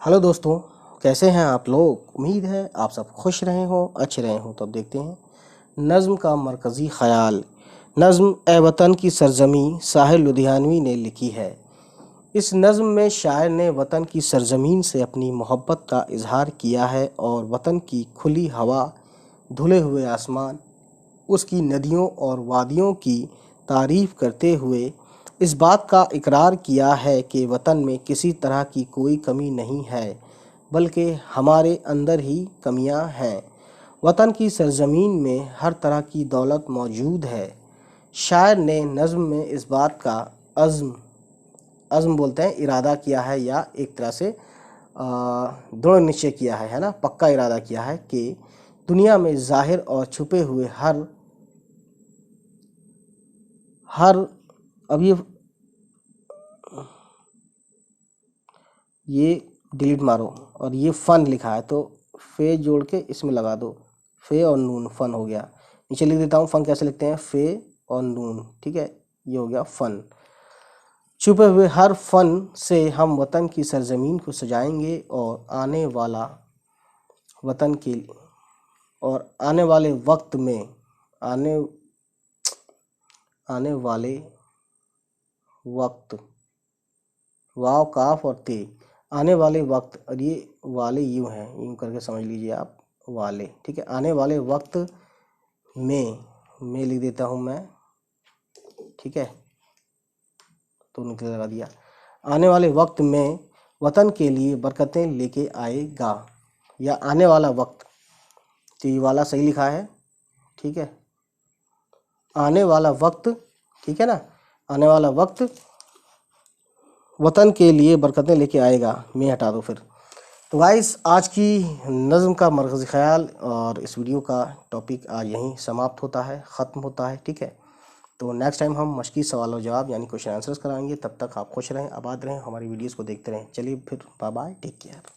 Hello दोस्तों, कैसे हैं आप लोग। उम्मीद है आप सब खुश रहे हो, अच्छे रहे हो। तो अब देखते हैं नज़्म का मरकज़ी ख़याल। नज़्म ए वतन की सरज़मी साहिर लुधियानवी ने लिखी है। इस नज़्म में शायर ने वतन की सरज़मीन से अपनी मोहब्बत का इजहार किया है और वतन की खुली हवा, धुले हुए आसमान, उसकी नदियों और वादियों की तारीफ़ करते हुए इस बात का इकरार किया है कि वतन में किसी तरह की कोई कमी नहीं है, बल्कि हमारे अंदर ही कमियां हैं। वतन की सरजमीन में हर तरह की दौलत मौजूद है। शायर ने नज़्म में इस बात का अज़्म अज़्म बोलते हैं इरादा किया है, या एक तरह से दृढ़ निश्चय किया है ना, पक्का इरादा किया है कि दुनिया में ज़ाहिर और छुपे हुए हर हर अब ये डिलीट मारो। और ये फ़न लिखा है तो फे जोड़ के इसमें लगा दो, फे और नून, फ़न हो गया। नीचे लिख देता हूँ फ़न कैसे लिखते हैं, फे और नून, ठीक है। ये हो गया फ़न। छुपे हुए हर फ़न से हम वतन की सरजमीन को सजाएंगे और वतन के आने वाले वक्त में आने आने वाले वक्त, वाव काफ और ते, आने वाले वक्त, और ये वाले यूं हैं, यूं करके समझ लीजिए आप, वाले, ठीक है। आने वाले वक्त में लिख देता हूं मैं, ठीक है, तो निकल लगा दिया। आने वाले वक्त में वतन के लिए बरकतें लेके आएगा, या आने वाला वक्त, तो ये वाला सही लिखा है, ठीक है। आने वाला वक्त, ठीक है ना, आने वाला वक्त वतन के लिए बरकतें लेके आएगा, मैं हटा दो फिर। तो गाइस, आज की नज़्म का मरकज़ी ख़याल और इस वीडियो का टॉपिक आज यहीं समाप्त होता है, ख़त्म होता है, ठीक है। तो नेक्स्ट टाइम हम मश्की सवाल और जवाब यानी क्वेश्चन आंसर्स कराएंगे। तब तक आप खुश रहें, आबाद रहें, हमारी वीडियोस को देखते रहें। चलिए फिर, बाय बाय, टेक केयर।